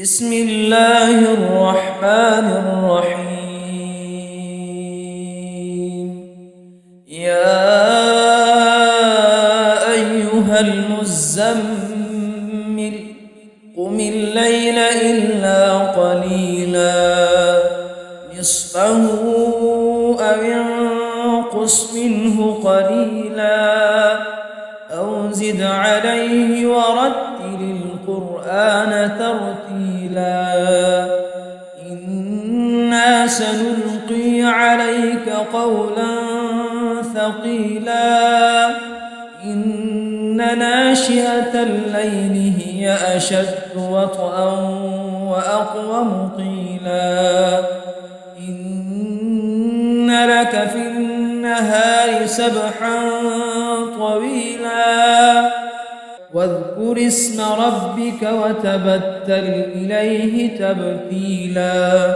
بسم الله الرحمن الرحيم. يا أيها المزمل قم الليل إلا قليلا نصفه أو انقص منه قليلا أو زد عليه ورتل القرآن ترتيلا إنا سنلقي عليك قولا ثقيلا إن ناشئة الليل هي أشد وطئا وأقوم قيلا إن لك في النهار سبحا طويلا واذكر اسم ربك وتبتل إليه تبتيلا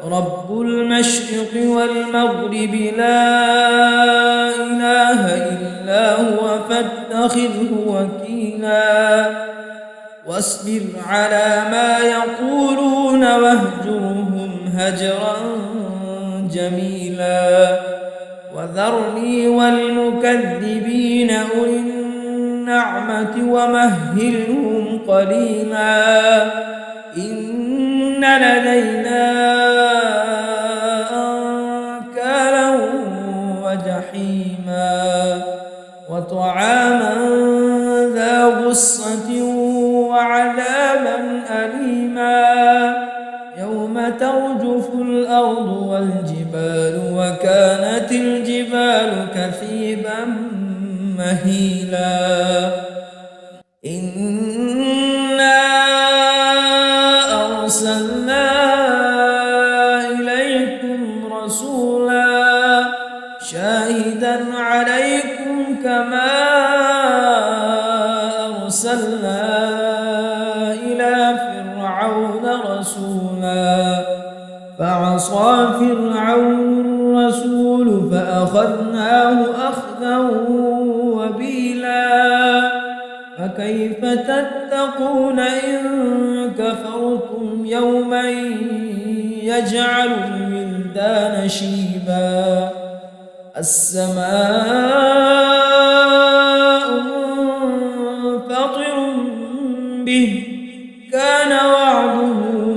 رب المشرق والمغرب لا إله إلا هو فاتخذه وكيلا واصبر على ما يقولون واهجرهم هجرا جميلا وذرني والمكذبين أولي النعمة ومهلهم قليلا إن لدينا أنكالا وجحيما وطعاما ذا غصة وعذابا أليما يوم ترجف الأرض والجبال وكانت الجبال كثيبا مهيلا إنا أرسلنا إليكم رسولا شاهدا عليكم كما أرسلنا إلى فرعون رسولا فعصى فرعون الرسول فأخذناه أخذا وبيلا فكيف تتقون إن كفرتم يوما يجعل الولدان شيبا السماء منفطر به كان وعده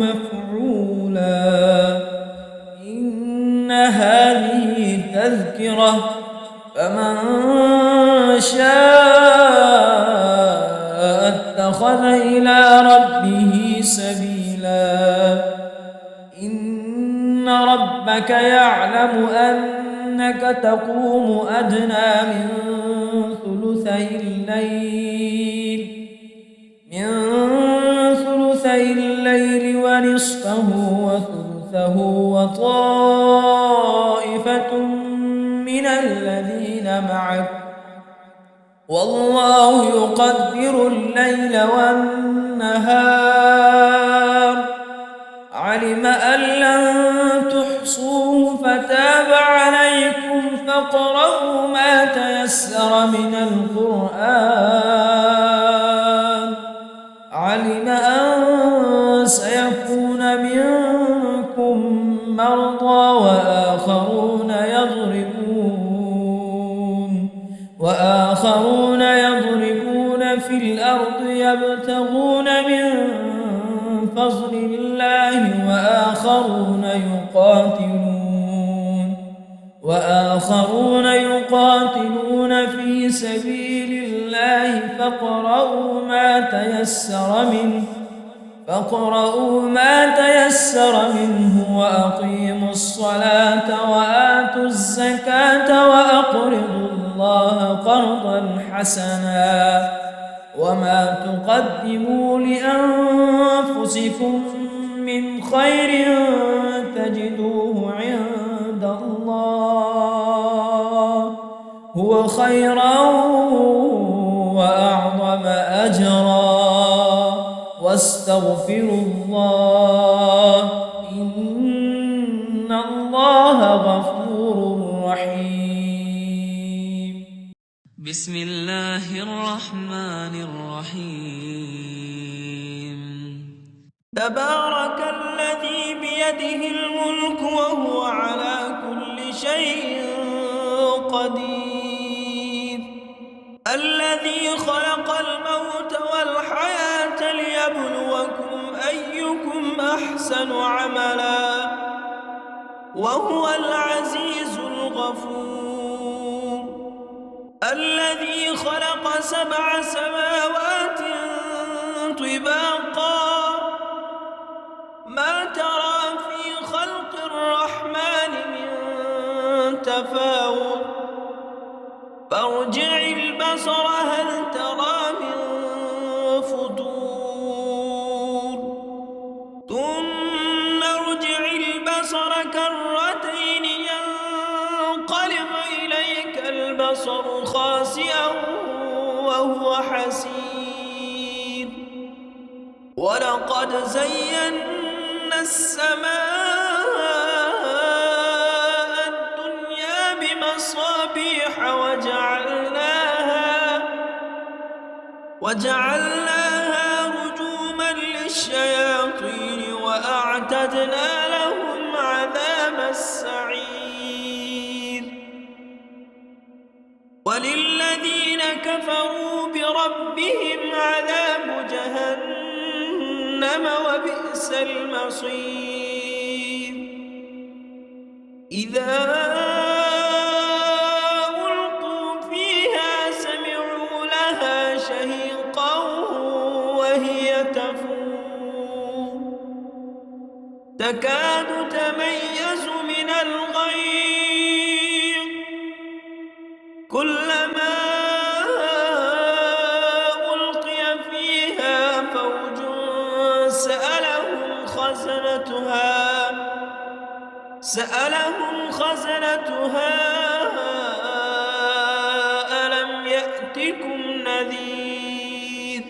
مفعولا إن هذه تذكرة فمن شاء اتخذ إلى ربه سبيلا إن ربك يعلم أنك تقوم أدنى من ثلثي الليل ونصفه وثلثه وطائفة من الذين معك والله يقدر الليل والنهار علم أن لن تحصوه فتاب عليكم فاقرؤوا ما تيسر من القرآن علم أن سيكون منكم مرضى وآخرون يضربون في الأرض يبتغون من فضل الله وآخرون يقاتلون في سبيل الله فاقرؤوا ما تيسر منه وأقيموا الصلاة وآتوا الزكاة وأقرضوا الله قرضا حسنا وما تقدموا لأنفسكم من خير تجدوه عند الله هو خيرا وأعظم أجرا واستغفروا الله إن الله غفور رحيم. بسم الله الرحمن الرحيم تبارك الذي بيده الملك وهو على كل شيء قدير الذي خلق الموت والحياة ليبلوكم أيكم أحسن عملا وهو العزيز الغفور الذي خلق 7 سماوات طباقا ما ترى في خلق الرحمن من تفاوت فارجع البصر هل ترى من فطور ثم ارجع البصر كرتين ينقلب إليك البصر خاسئا وهو حسير ولقد زينا السماء الدنيا بمصابيح وجعلناها رجوما للشياطين وأعتدنا لهم عذاب السعير وللذين كفروا بربهم عذاب جهنم وبئس المصير إذا ألقوا فيها سمعوا لها شهيقا وهي تفور تكاد تميز من الغيظ كلما ألقي فيها فوج سألهم خزنتها ألم يأتكم نذير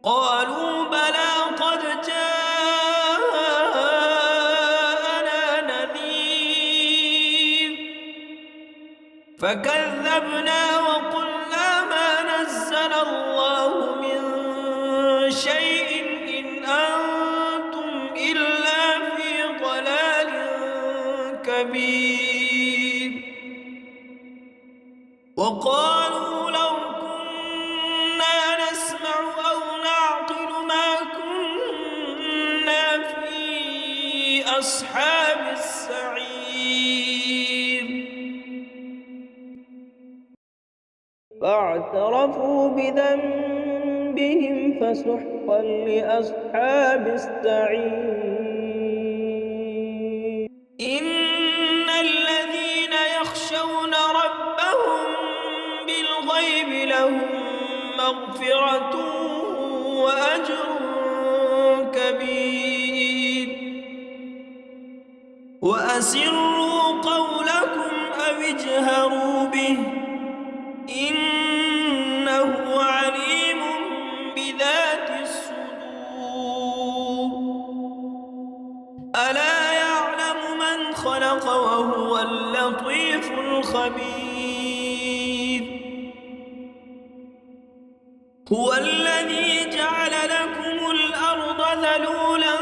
قالوا بلى قد جاءنا نذير فكذبنا وقلنا ما نزل الله من شيء إن أنتم إلا في ضلال كبير وقالوا لو كنا نسمع أو نعقل ما كنا في أصحاب السعير فاعترفوا بذنبهم فسحقا لأصحاب السعير إن الذين يخشون ربهم بالغيب لهم مغفرة وأجر كبير وأسروا قولكم أو اجهروا به إنه عليم بذات الصدور ألا يعلم من خلق وهو اللطيف الخبير هو الذي جعل لكم الأرض ذلولا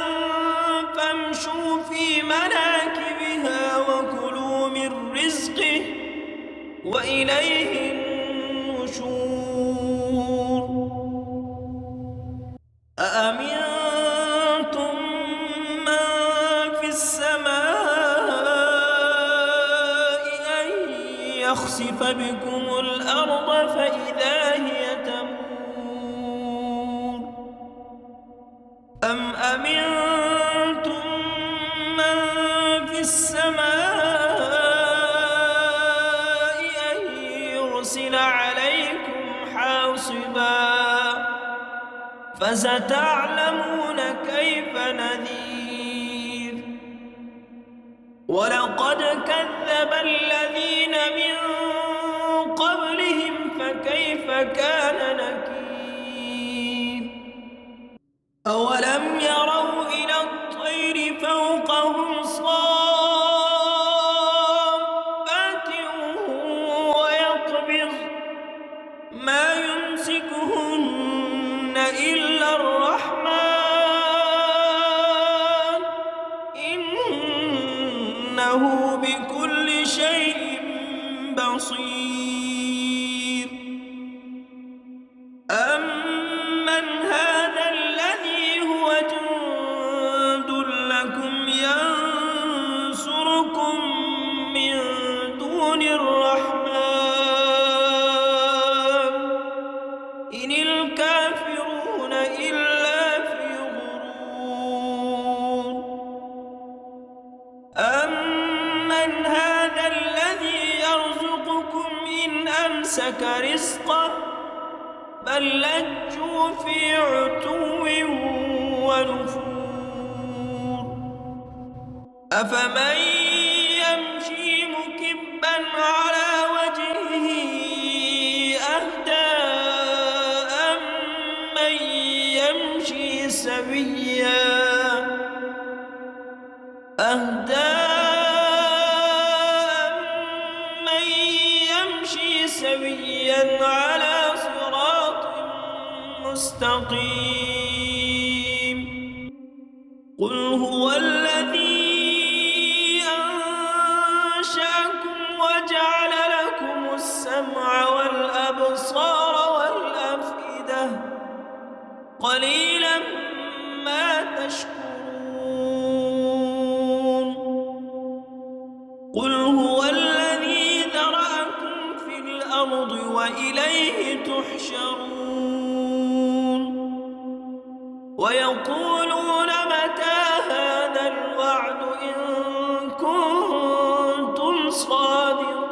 فامشوا في مناكبها وكلوا من رزقه وإليه النشور أأمنتم من في السماء أن يخسف بكم الأرض فإذا هي تمور أم أمنتم من في السماء أن يرسل عليكم حاصبا فستعلمون كيف نذير ولقد كذب الذين من قبلهم فكيف كان نكير أولم يروا إلى الطير فوقهم صافات ويقبض ما يمسكهن إلا الرحمن بصير أمن هذا الذي هو جند لكم ينصركم من دون الرحمن إن الكافرون إلا في غرور أمن هذا الذي يرزقكم إن أمسك رزقه بل لجوا في عتو ونفور أفمن يمشي مكبا على وجهه أهدى أمن يمشي سويا على صراط مستقيم قل هو الذي أنشأكم وجعل لكم السمع والأبصار والأفئدة قليلا ما تشكرون قل هو الذي ذرأكم في الأرض وإليه تحشرون ويقولون متى هذا الوعد إن كنتم صادقين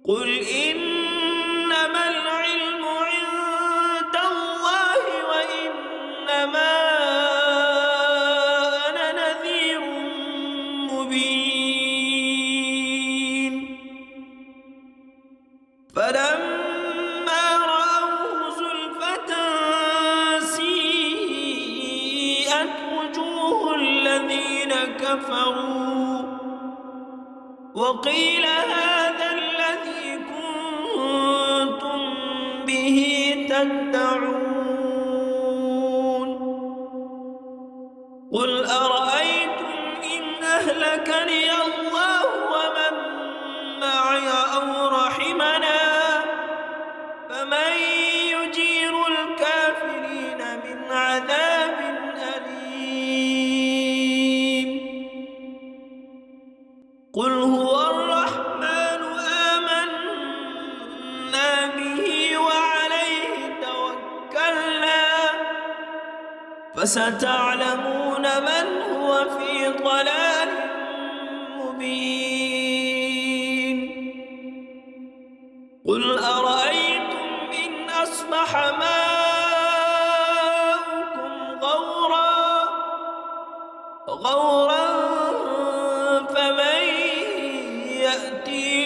قل إنما العلم عند الله وإنما أنا نذير مبين فلما رأوه زلفة سيئت وجوه الذين كفروا وقيل هذا الذي كنتم به تدعون قل أرأيتم إن أهلكني الله ومن معي أو رحمنا فمن يجير الكافرين من عذاب أليم قل هو الرحمن آمنا به وعليه توكلنا فستعلمون من هو في ضلال مبين قل أرأيتم إن أصبح ماؤكم غورا فمن يأتي